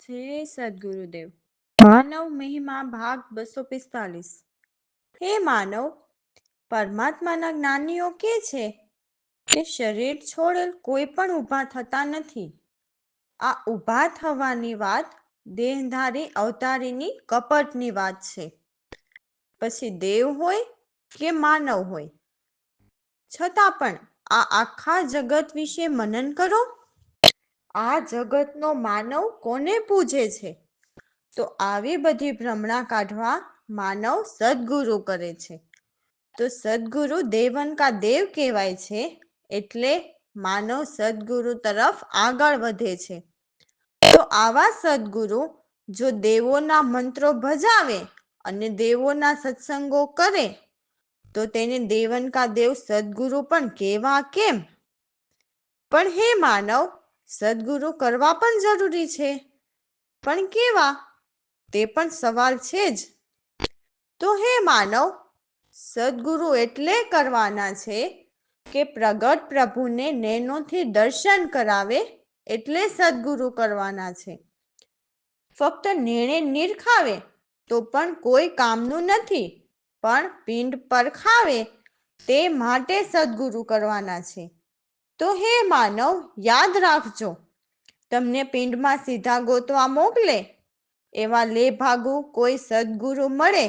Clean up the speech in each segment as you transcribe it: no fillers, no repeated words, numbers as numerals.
જય સદગુરુદેવ. માનવ મહિમા ભાગ 245. હે માનવ, પરમાત્માના જ્ઞાનીઓ કે છે કે શરીર છોડેલ કોઈ પણ ઊભા થતા નથી. આ ઊભા થવાની વાત દેહધારી અવતારીની કપટની વાત છે. પછી દેવ હોય કે માનવ હોય, છતાં પણ આ આખા જગત વિશે મનન કરો. આ જગતનો માનવ કોને પૂજે છે? તો આવી બધી ભ્રમણા કાઢવા માનવ સદગુરુ કરે છે. તો સદગુરુ દેવન કા દેવ કહેવાય છે, એટલે માનવ સદગુરુ તરફ આગળ વધે છે. તો આવા સદગુરુ જો દેવોના મંત્રો ભજાવે અને દેવોના સત્સંગો કરે, તો તેને દેવન કા દેવ સદગુરુ પણ કેવા કેમ? પણ હે માનવ, સદગુરુ કરવા પણ જરૂરી છે, પણ કેવા? તે પણ સવાલ છે જ. તો હે માનવ, સદગુરુ એટલે કરવાના છે કે પ્રગટ પ્રભુને નૈનોથી દર્શન કરાવે, એટલે સદગુરુ કરવાના છે. ફક્ત નિર્ણય નિરખાવે તો પણ કોઈ કામનું નથી, પણ પિંડ પરખાવે તે માટે સદગુરુ કરવાના છે. તો હે માનવ, યાદ રાખજો, તમને પિંડમાં સીધા ગોતવા મોકલે, એવા લેભાગુ કોઈ સદગુરુ મળે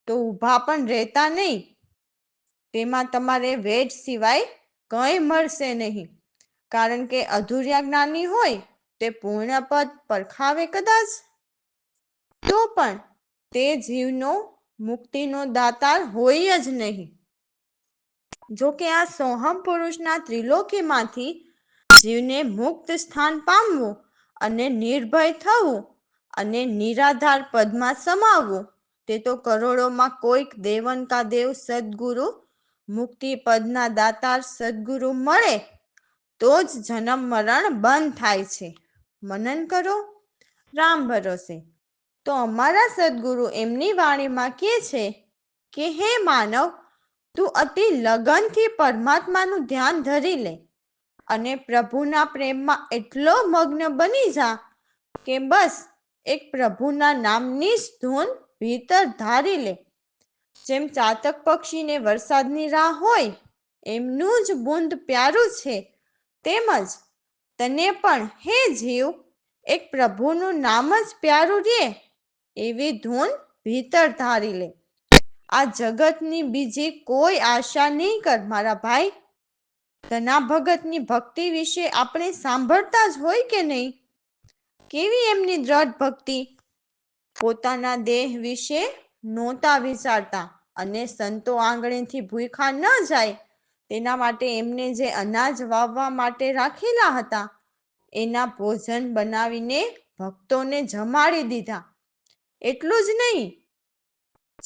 તો ઊભા પણ રહેતા નહીં. તેમાં તમારે વેદ સિવાય કંઈ મળશે નહીં, કારણ કે અધૂર્યા જ્ઞાની હોય તે પૂર્ણપદ પરખાવે કદાચ, તો પણ તે જીવનો મુક્તિનો દાતાર હોય જ નહીં. જો કે આ સોહમ પુરુષના ત્રિલોકીમાંથી જીવને મુક્ત સ્થાન પામવું અને નિર્ભય થવું અને નિરાધાર પદમાં સમાવવું, તે તો કરોડોમાં કોઈક દેવન કા દેવ સદગુરુ, મુક્તિ પદના દાતાર સદગુરુ મળે તો જ જન્મ મરણ બંધ થાય છે. મનન કરો, રામ ભરોસે. તો અમારા સદગુરુ એમની વાણીમાં કહે છે કે હે માનવ, તું અતિ લગનથી પરમાત્માનું ધ્યાન ધરી લે અને પ્રભુના પ્રેમમાં એટલો મગ્ન બની જા કે બસ એક પ્રભુના નામની જ ધૂન ભીતર ધારી લે. જેમ ચાતક પક્ષીને વરસાદની રાહ હોય, એમનું જ બુંદ પ્યારું છે, તેમજ તને પણ હે જીવ એક પ્રભુનું નામ જ પ્યારું રે, એવી ધૂન ભીતર ધારી લે. આ જગતની બીજી કોઈ આશા નહીં કર મારા ભાઈ. ધના ભગતની ભક્તિ વિશે આપણે સાંભળતા જ હોય કે નહીં? કેવી એમની દ્રઢ ભક્તિ! પોતાના દેહ વિશે નહોતા વિચારતા અને સંતો આંગણેથી ભૂખા ન જાય તેના માટે એમને જે અનાજ વાવવા માટે રાખેલા હતા, એના ભોજન બનાવીને ભક્તોને જમાડી દીધા. એટલું જ નહીં,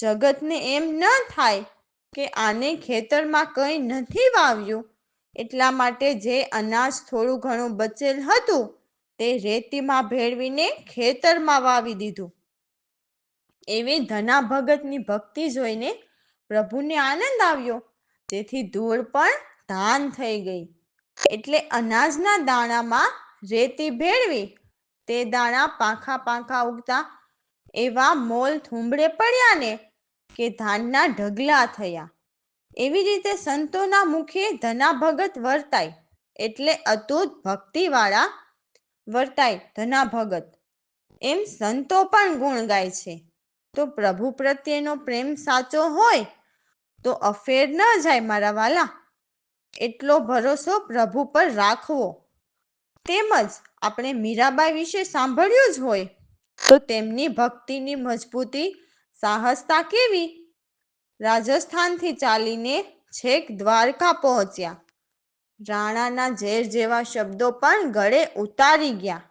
જગતને એમ ન થાય કે આને ખેતરમાં કંઈ નથી વાવ્યું, એટલા માટે જે અનાજ થોડું ઘણું બચેલ હતું તે રેતીમાં ભેળવીને ખેતરમાં વાવી દીધું. એવી ધના ભગતની ભક્તિ જોઈને પ્રભુને આનંદ આવ્યો, તેથી ધૂળ પણ ધાન થઈ ગઈ. એટલે અનાજના દાણામાં રેતી ભેળવી તે દાણા પાંખા પાંખા ઉગતા એવા મોલ થુંબડે પડ્યા ને કે ધાનના ઢગલા થયા. એવી રીતે સંતોના મુખે ધના ભગત વર્તાય, એટલે અતૂટ ભક્તિવાળા વર્તાય ધના ભગત, એમ સંતો પણ ગુણ ગાય છે. તો પ્રભુ પ્રત્યેનો પ્રેમ સાચો હોય તો અફેર ન જાય મારા વાલા. એટલો ભરોસો પ્રભુ પર રાખવો. તેમજ આપણે મીરાબાઈ વિશે સાંભળ્યું જ હોય, તો તેમની ભક્તિની મજબૂતી સાહસતા કેવી! રાજસ્થાનથી ચાલીને છેક દ્વારકા પહોંચ્યા. રાણાના ઝેર જેવા શબ્દો પણ ગળે ઉતારી ગયા,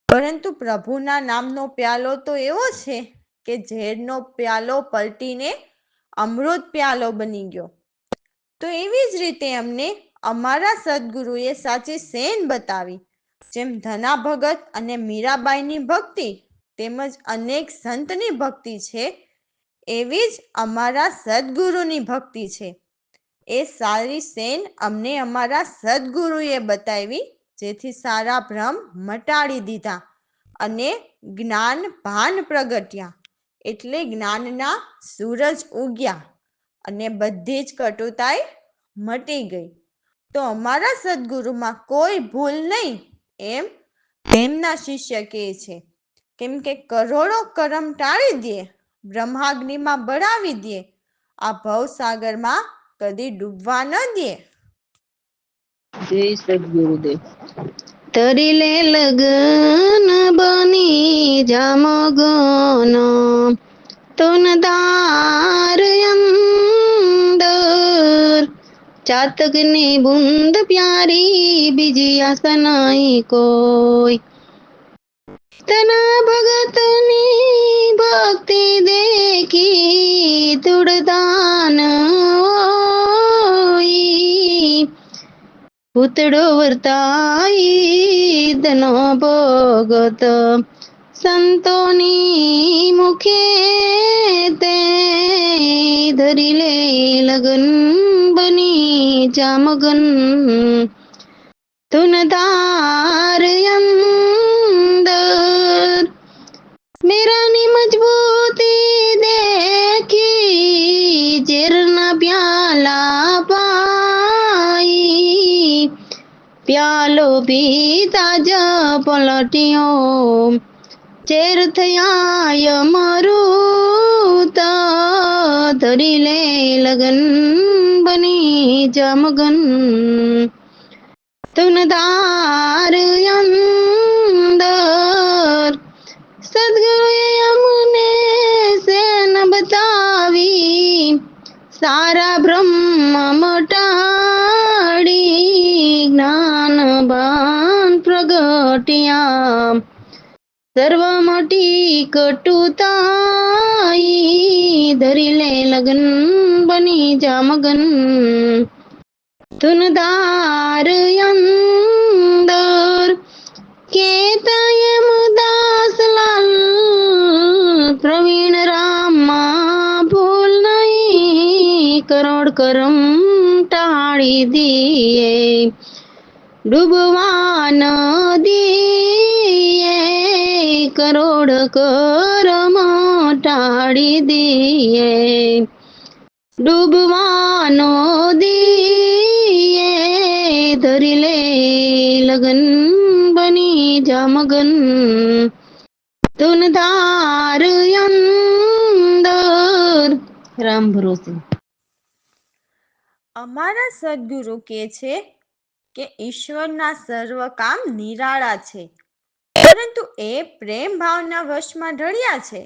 પરંતુ પ્રભુના નામનો પ્યાલો તો એવો છે કે ઝેરનો પ્યાલો પલટીને અમૃત પ્યાલો બની ગયો. તો એવી જ રીતે અમને અમારા સદગુરુએ સાચી સેન બતાવી. જેમ ધના ભગત અને મીરાબાઈની ભક્તિ તેમજ અનેક સંતની ભક્તિ છે, એવી જ અમારા સદગુરુની ભક્તિ છે. એ સારી સેન અમને અમારા સદગુરુએ બતાવી, જેથી સારા ભ્રમ મટાડી દીધા અને જ્ઞાન ભાન પ્રગટ્યા, એટલે જ્ઞાનના સૂરજ ઉગ્યા અને બધી જ કટુતાઈ મટી ગઈ. તો અમારા સદગુરુમાં કોઈ ભૂલ નહીં એમ તેમના શિષ્ય કહે છે. કેમ કે કરોડો કરમ ટાળી દે, બ્રહ્માગ્નિમાં બળાવી દે, આ ભવસાગરમાં કદી ડૂબવા ન દે. જય સદગુરુદેવ. તરીલે લગન બની જામગન તુનદાર અંદર ચાતકની બુંદ પ્યારી બીજી આશા નહીં કોઈ. તના ભગતની ભક્તિ દેખી તુડદાન પૂતળો વર્તાઈ ધનો ભગત સંતોની મુખે તે ધરી લે લગન બની જામગન તુનદાર અંદર મેરાની મજબૂતી દેખી ઝેરના પ્યાલા પાઈ પ્યાલો પીતા જ પલટ્યો ઝેર થયા મરુત ધરી લે લગન બની જામગન તુનદાર અંદર સદગુરુએ અમને સેન બતાવી સારા બ્રહ્મ મટાડી જ્ઞાન ભાન પ્રગટ્યા સર્વ મટી કટુતાઈ ધરી લે લગન બની જામગન તુનદાર અંદર કેતય મુદાસલાલ પ્રવીણ રામમાં ભૂલ નહીં કરોડ કરમ ટાળી દીએ ડૂબવા ન દીએ કરોડ કરમ ટાળી દીએ ડૂબવાનો દીએ ધરી લે લગન બની જામગન તુનદાર અંદર. રામ ભરોસે. અમારા સદગુરુ કહે છે કે ઈશ્વરના સર્વ કામ નિરાળા છે, પરંતુ એ પ્રેમ ભાવના વશમાં ઢળ્યા છે.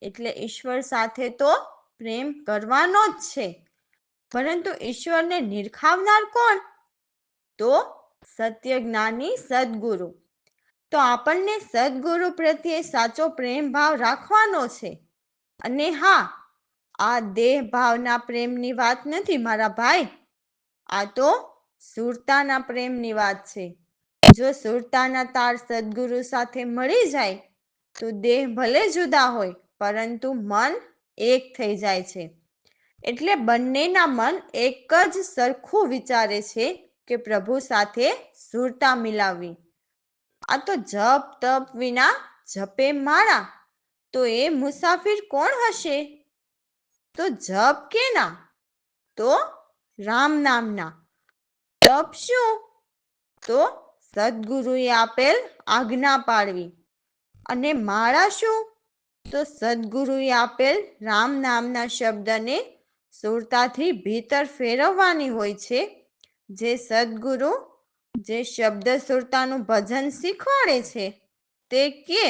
એટલે ઈશ્વર સાથે તો પ્રેમ કરવાનો જ છે, પરંતુ ઈશ્વરને નિરખાવનાર કોણ? તો સત્ય જ્ઞાની સદગુરુ. તો આપણને સદગુરુ પ્રત્યે સાચો પ્રેમ ભાવ રાખવાનો છે. અને હા, આ દેહ ભાવના પ્રેમની વાત નથી મારા ભાઈ, આ તો સુરતાના પ્રેમની વાત છે. જો સુરતાના તાર સદગુરુ સાથે મળી જાય તો દેહ ભલે જુદા હોય પરંતુ મન એક થઈ જાય છે. એટલે બંનેના મન એક જ સરખું વિચારે છે કે પ્રભુ સાથે સુરતા મિલાવવી. આ તો જપ તપ વિના જપે માળા, તો એ મુસાફિર કોણ હશે? તો જપ કેના? તો રામ નામના. તપ શું? તો સદગુરુએ આપેલ આજ્ઞા પાળવી. અને માળા શું? તો સદગુરુએ આપેલ રામ નામના શબ્દને સુરતાથી ભીતર ફેરવવાની હોય છે. જે સદગુરુ જે શબ્દ સુરતાનું ભજન શીખવાડે છે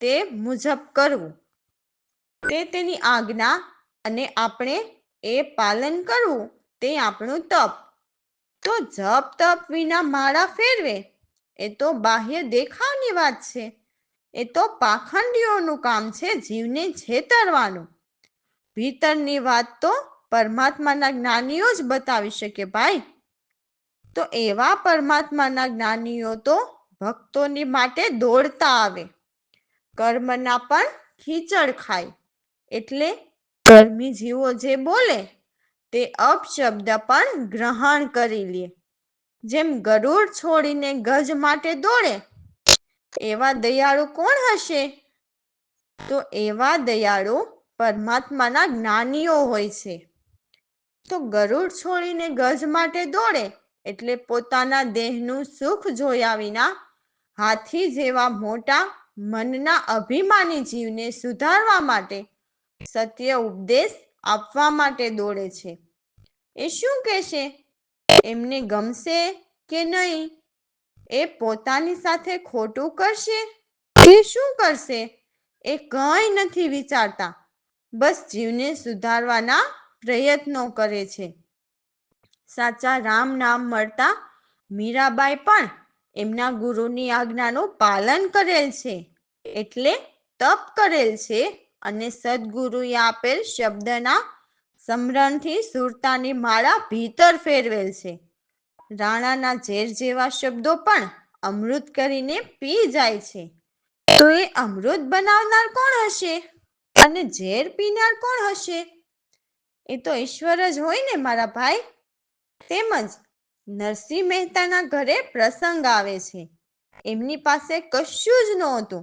તે મુજબ કરવું, તે તેની આજ્ઞા અને આપણે એ પાલન કરવું, તે આપણું તપ. તો જપ તપ વિના માળા ફેરવે એ તો બાહ્ય દેખાવની વાત છે. એ તો પાખંડીઓનું કામ છે, જીવને છેતરવાનું. ભીતરની વાત તો પરમાત્માના જ્ઞાનીઓ જ બતાવી શકે ભાઈ. તો એવા પરમાત્માના જ્ઞાનીઓ તો ભક્તોની માટે દોડતા આવે, કર્મના પણ ખીચડ ખાય. એટલે કર્મી જીવો જે બોલે તે અપશબ્દ પણ ગ્રહણ કરી લે. જેમ ગરુડ છોડીને ગજ માટે દોડે એવા દયાળુ કોણ હશે? તો એવા દયાળુ પરમાત્માના જ્ઞાનીઓ હોય છે. તો ગરુડ છોડીને ગજ માટે દોડે એટલે પોતાના દેહનું સુખ જોયા વિના હાથી જેવા મોટા મનના અભિમાની જીવને સુધારવા માટે, સત્ય ઉપદેશ આપવા માટે દોડે છે. એ શું કહેશે? એમને ગમશે કે નહીં? એ પોતાની સાથે ખોટું કરશે કે શું કરશે? એ કંઈ નથી વિચારતા. બસ જીવને સુધારવાના પ્રયત્નો કરે છે. સાચા રામ નામ મળતા મીરાબાઈ પણ એમના ગુરુની આજ્ઞાનું પાલન કરેલ છે. એટલે તપ કરેલ છે અને સદગુરુએ આપેલ શબ્દના સમરણથી સુરતાની માળા ભીતર ફેરવેલ છે. રાણાના ઝેર જેવા શબ્દો પણ અમૃત કરીને પી જાય છે. તો એ અમૃત બનાવનાર કોણ હશે અને ઝેર પીનાર કોણ હશે? એ તો ઈશ્વર જ હોય ને મારા ભાઈ. તેમજ નરસિંહ મહેતાના ઘરે પ્રસંગ આવે છે. એમની પાસે કશું જ નહોતું,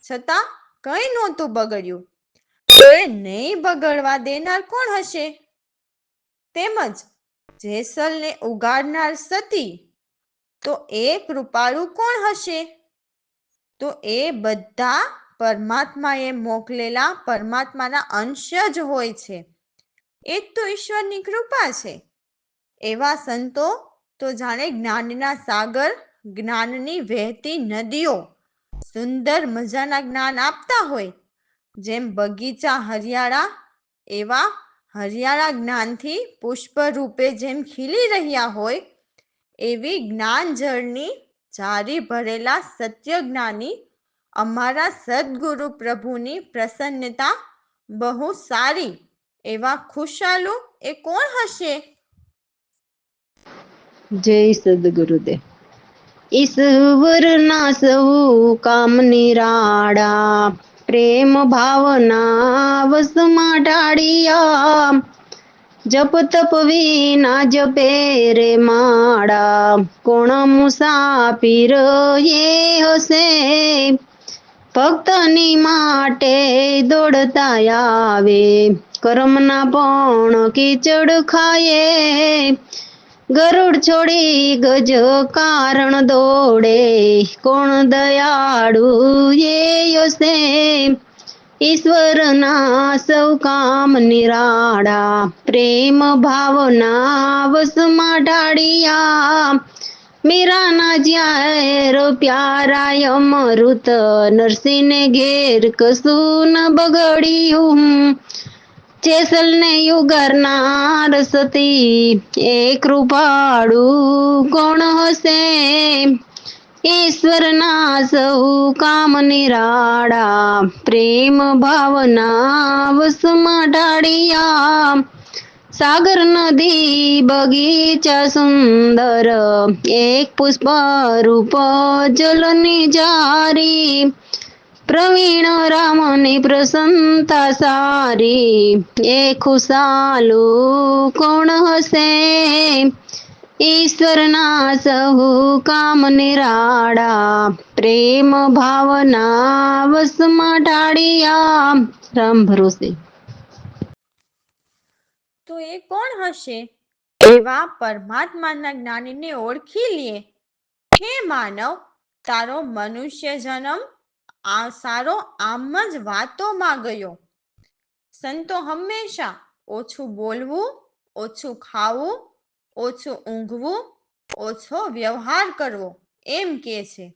છતાં કંઈ નહોતું બગડ્યું. તો એ નહીં બગડવા દેનાર કોણ હશે? તેમજ જેસલને ઉગાડનાર સતી, તો એ કૃપાળુ કોણ હશે? તો એ બધા પરમાત્માએ મોકલેલા પરમાત્માના અંશ જ હોય છે. એ જ તો ઈશ્વરની કૃપા છે. એવા સંતો તો જાણે જ્ઞાનના સાગર, જ્ઞાનની વહેતી નદીઓ સુંદર મજાના જ્ઞાન આપતા હોય. જેમ બગીચા હરિયાળા, એવા હરિયાળા જ્ઞાનથી પુષ્પ રૂપે જેમ ખીલી રહ્યા હોય, એવી જ્ઞાન જળની જારી ભરેલા સત્ય જ્ઞાની અમારા સદગુરુ પ્રભુની પ્રસન્નતા બહુ સારી. એવા ખુશાલુ એ કોણ હશે? જય સદગુરુદેવ. ઈશ્વરના સૌ કામ નિરાળા, પ્રેમ ભાવના વસમાં ઢાળિયા, જપ તપ વિના જપે રે માળા, કોણ મુસાફિર એ હશે, ભક્તની માટે દોડતા આવે, કર્મના પણ કીચડ ખાયે, ગરુડ છોડી ગજ કારણ દોડે, કોણ દયાળુ એ હશે, ઈશ્વરના સૌ કામ નિરાળા, પ્રેમ ભાવના વસમાં ઢાળિયા, મીરાના ઝેર પ્યારાય અમૃત, નરસિંહને ઘેર કશું ન બગડ્યું, જેસલને યુગારનાર સતી, એ કૃપાળુ કોણ હશે, ઈશ્વરના સૌ કામ નિરાળા, પ્રેમ ભાવના વસમાં ઢાળિયા, સાગર નદી બગીચા સુંદર, એક પુષ્પ રૂપ જલની જારી, પ્રવીણ રામની પ્રસન્નતા સારી, એ ખુશાલુ કોણ હશે, ઈશ્વરના સહુ કામ નિરાળા, પ્રેમ ભાવના વસમાં ઢાળિયા. રામ ભરોસે. તો એ કોણ હશે? એવા પરમાત્માના જ્ઞાનીને ઓળખી લે. હે માનવ, તારો મનુષ્ય જન્મ સારો આમ જ વાતોમાં ગયો. સંતો હંમેશા ઓછું બોલવું, ઓછું ખાવું, ઓછું ઊંઘવું, ઓછો વ્યવહાર કરવો એમ કે છે.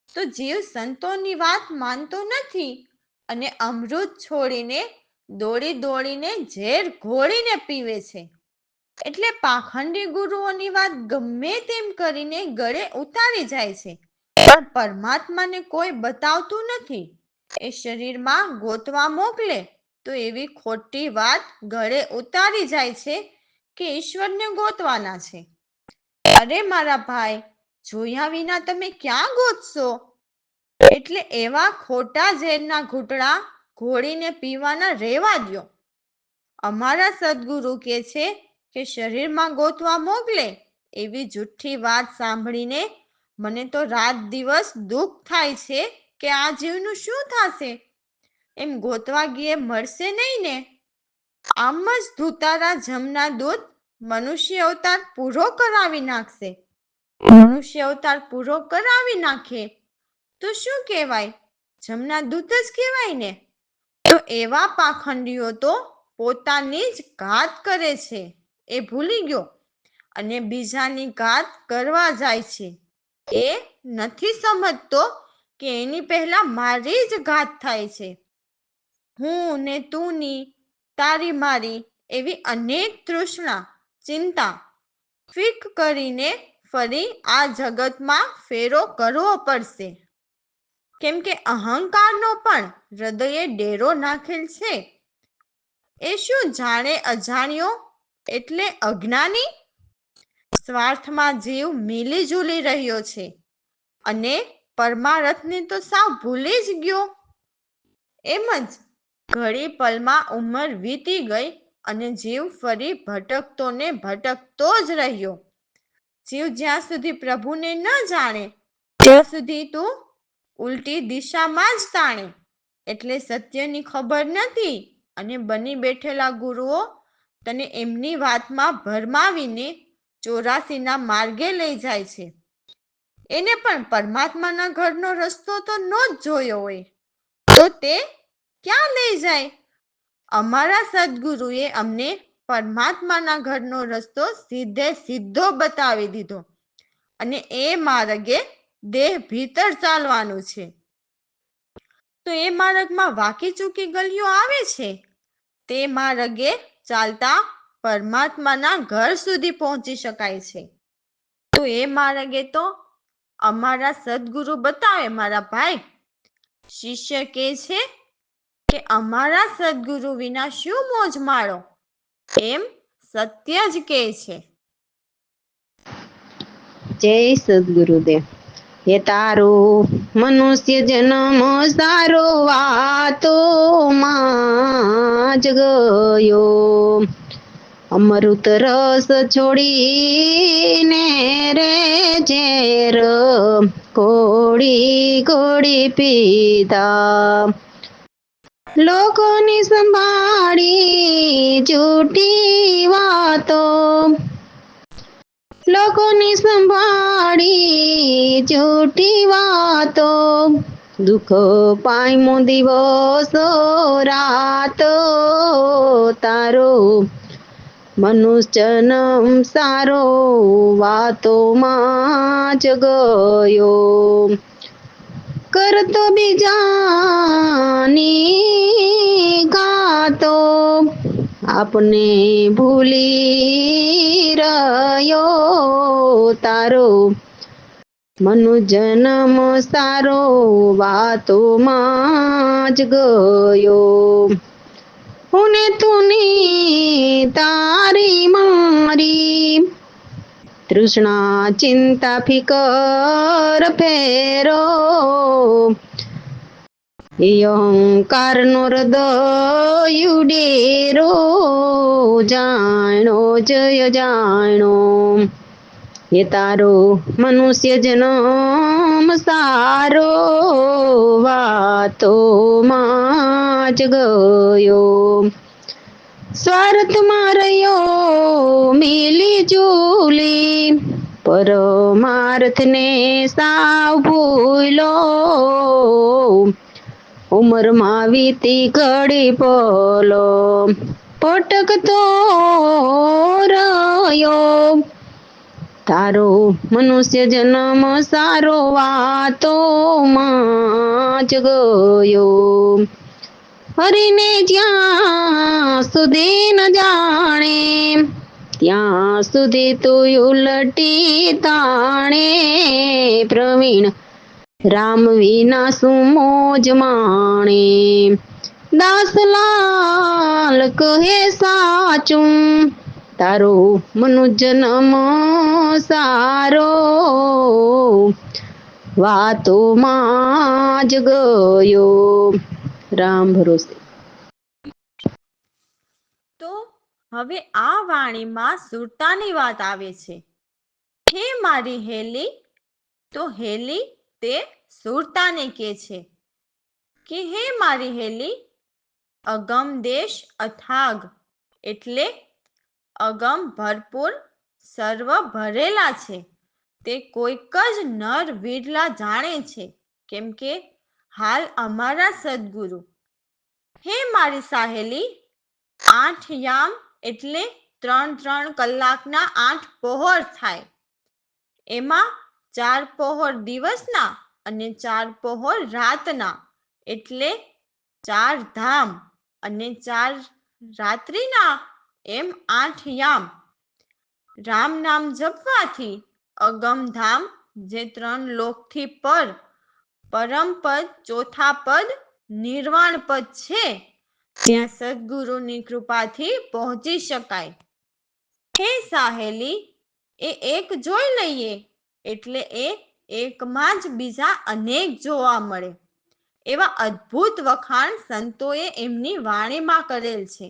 તો જીવ સંતોની વાત માનતો નથી અને અમૃત છોડીને દોડી દોડીને ઝેર ઘોળીને પીવે છે. એટલે પાખંડી ગુરુઓની વાત ગમે તેમ કરીને ગળે ઉતારી જાય છે. પણ પરમાત્માને કોઈ બતાવતું નથી. એ શરીરમાં ગોતવા મોકલે તો એવી ખોટી વાત ગળે ઉતારી જાય છે કે ઈશ્વરને ગોતવાના છે. અરે મારા ભાઈ, જોયા વિના તમે ક્યાં ગોતશો? એટલે એવા ખોટા ઝેરના ઘૂંટડા ઘોળીને પીવાના રેવા દ્યો. અમારા સદગુરુ કે છે કે શરીરમાં ગોતવા મોકલે એવી જુઠ્ઠી વાત સાંભળીને મને તો રાત દિવસ દુઃખ થાય છે કે આ જીવનું શું થશે. એમ ગોતવા ગયે મળશે નહીં ને? આમ જ ધૂતારા જમના દૂત મનુષ્ય અવતાર પૂરો કરાવી નાખશે. મનુષ્ય અવતાર પૂરો કરાવી નાખે તો શું કહેવાય? જમના દૂત જ કહેવાય ને. તો એવા પાખંડીઓ તો પોતાની જ ઘાત કરે છે એ ભૂલી ગયો અને બીજાની ઘાત કરવા જાય છે. એ નથી સમજતો કે એની પહેલા મારી જ ઘાત થાય છે. હું ને તુંની, તારી મારી એવી અનેક તૃષ્ણા, ચિંતા ફીક કરીને ફરી આ જગતમાં ફેરો કરવો પડશે. કેમ કે અહંકારનો પણ હૃદયે ડેરો નાખેલ છે. એ શું જાણે અજાણ્યો એટલે અજ્ઞાની? સ્વાર્થમાં જીવ મિલી ઝૂલી રહ્યો છે અને પરમારથને તો સાવ ભૂલી જ ગયો. એમ જ ઘડી પલમાં ઉંમર વીતી ગઈ અને જીવ ફરી ભટકતો ને ભટકતો જ રહ્યો. જીવ જ્યાં સુધી પ્રભુને ન જાણે ત્યાં સુધી તું ઉલટી દિશામાં જ તાણે. એટલે સત્યની ખબર નથી અને બની બેઠેલા ગુરુઓ તને એમની વાતમાં ભરમાવીને 84ના માર્ગે લઈ જાય છે. એને પણ પરમાત્માના ઘરનો રસ્તો તો ન જ જોયો હોય તો તે ક્યાં લઈ જાય? અમારા સદગુરુએ અમને પરમાત્માના ઘરનો રસ્તો સીધે સીધો બતાવી દીધો અને એ માર્ગે દેહ ભીતર ચાલવાનું છે. તો એ માર્ગમાં વાકી ચૂકી ગલીઓ આવે છે. તે માર્ગે ચાલતા પરમાત્માના ઘર સુધી પહોંચી શકાય છે. તો એ માર્ગે તો અમારા સદગુરુ બતાવે મારા ભાઈ. શિષ્ય કે છે કે અમારા સદગુરુ વિના શું મોજ માળો, એમ સત્ય જ કે છે. જય સદગુરુદેવ. હે તારો મનુષ્ય જન્મ સારો વાતો માં જ ગયો. અમૃત રસ છોડીને રે ઝેર ઘોડી ઘોડી પીધા. લોકોની સંભાળી જૂઠી વાતો, લોકોની સંભાળી જૂઠી વાતો, દુઃખ પાયમો દિવસો રાતો તારો મનુષ્યનમ સારો વાતોમાં જ ગયો. કરતો બીજાની ગાતો આપને ભૂલી રહ્યો તારો મનુજન્મ સારો વાતોમાં જ ગયો. હું ને તુની તારી મારી તૃષ્ણા ચિંતા ફિકર ફેરો એ અહંકાર નો હૃદય ડેરો જાણો જય જાણો. એ તારો મનુષ્ય જન્મ સારો વાતોમાં જ ગયો. સ્વાર્થમાં રહ્યો મિલી જુલી પરમાર્થને સાવ ભૂલો. ઉંમરમાં વીતી ઘડી પલો ભટકતો રહ્યો. તારો મનુષ્ય જન્મ સારો વાતોમાં જ ગયો. હરીને જ્યાં સુધી ન જાણે ત્યાં સુધી તું ઉલટી તાણે. પ્રવીણ રામ વિના શું મોજ માણે, દાસલાલ કહે સાચું તારો મનુજન્મ સારો વાતોમાં જ ગયો. રામ ભરોસે. તો હવે આ વાણીમાં સુરતાની વાત આવે છે. હે મારી હેલી, તો હેલી તે સુરતાને કહે છે કે હે મારી હેલી, અગમ દેશ અથાગ એટલે અગમ ભરપૂર સર્વ ભરેલા છે તે કોઈક જ નર વિરલા જાણે છે, કેમ કે હાલ અમારા સદગુરુ હે મારી સાહેલી, 8 યામ એટલે 3 કલાકના 8 પહોર થાય, એમાં 4 પહોર દિવસના અને 4 પહોર રાતના એટલે 4 ધામ અને 4 રાત્રિના એમ 8 યામ. રામ નામ જપવાથી અગમધામ જે 3 લોકથી પર પરમ પદ ચોથા પદ નિર્વાણ પદ છે ત્યાં સદગુરુની કૃપાથી પહોંચી શકાય. હે સાહેલી, એ એક જોઈ લઈએ એટલે એ એકમાં જ બીજા અનેક જોવા મળે એવા અદ્ભુત વખાણ સંતોએ એમની વાણીમાં કરેલ છે.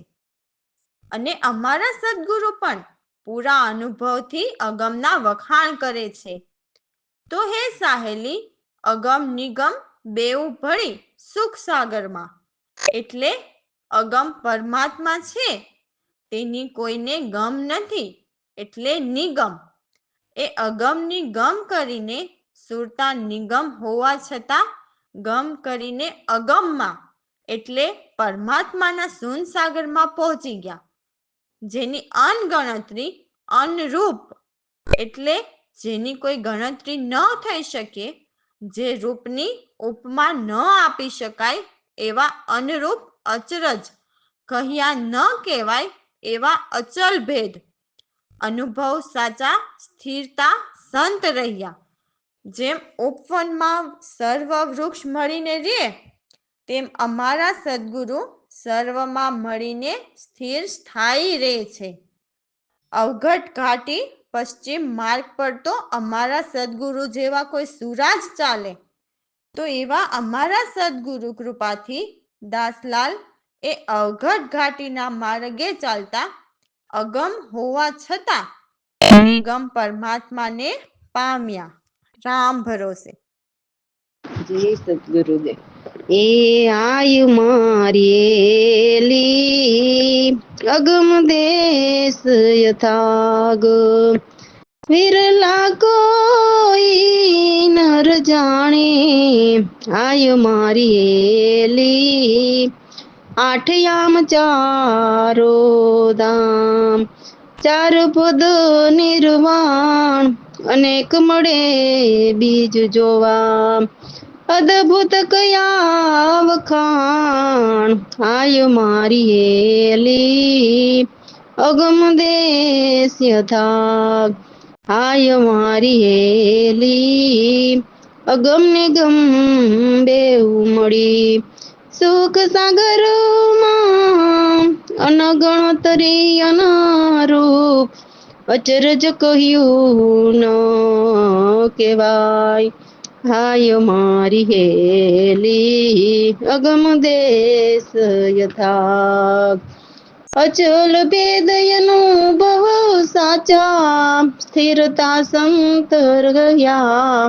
અને અમારા સદગુરુ પણ પૂરા અનુભવથી અગમના વખાણ કરે છે. તો હે સાહેલી, અગમ નિગમ બેઉ ભળી સુખ સાગરમાં એટલે અગમ પરમાત્મા છે તેની કોઈને ગમ નથી એટલે નિગમ. એ અગમની ગમ કરીને સુરતા નિગમ હોવા છતાં ગમ કરીને અગમમાં એટલે પરમાત્માના સુનસાગરમાં પહોંચી ગયા, જેની અનગણતરી અનરૂપ એટલે જેની કોઈ ગણતરી ન થઈ શકે, જે રૂપની ઉપમા ન આપી શકાય એવા અનરૂપ અચરજ કહ્યા ન કહેવાય એવા અચલ ભેદ અનુભવ સાચા સ્થિરતા સંત રહ્યા. જેમ ઉપવનમાં સર્વ વૃક્ષ મળીને રે તેમ અમારા સદગુરુ સર્વમાં મળીને સ્થિર સ્થાયી રહે છે. અવઘટ ઘાટી પશ્ચિમ માર્ગ પર તો અમારા સદગુરુ જેવા કોઈ સુરાજ ચાલે, તો એવા અમારા સદગુરુ કૃપાથી દાસલાલ એ અવઘટ ઘાટીના માર્ગે ચાલતા અગમ હોવા છતાં નિગમ પરમાત્માને પામ્યા. રામ ભરોસે. જય સદગુરુદેવ. એ આયુ મારી અગમ દેશ યથાગ વિરલા કોઈ નર જાણે આય મારી એલી 8 યામ 4 ધામ 4 પદ નિર્વાણ અનેક મળે બીજ જોવા અદભુત કયા વખાણ આય મારી હેલી અગમ દેશ યથાગ આય મારી હેલી અગમ ને ગમ બેઉ મળી સુખ સાગરમાં અનગણતરી અનારૂપ અચરજ કહ્યું ન કેવાય હાય મારી હેલી અગમ દેશ યથાગ અચલ ભેદયનું બહુ સાચા સ્થિરતા સંત રહ્યા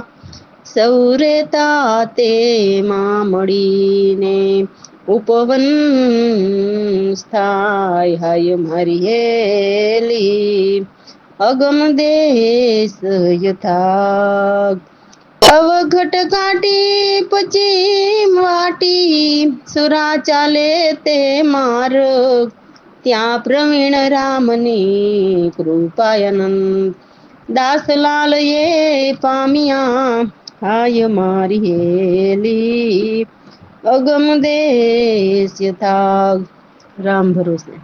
સૌરેતા તેમાં મળીને ઉપવન સ્થાય હાય મારી હેલી અગમ દેશ યથાગ અવઘટ કાટી પચી વાટી સુરા ચાલે તે માર્ગ ત્યાં પ્રવીણ રામની કૃપાયનંદ દાસલાલ એ પામ્યા હાય મારી હેલી અગમ દેશ યથાગ. રામ ભરોસે.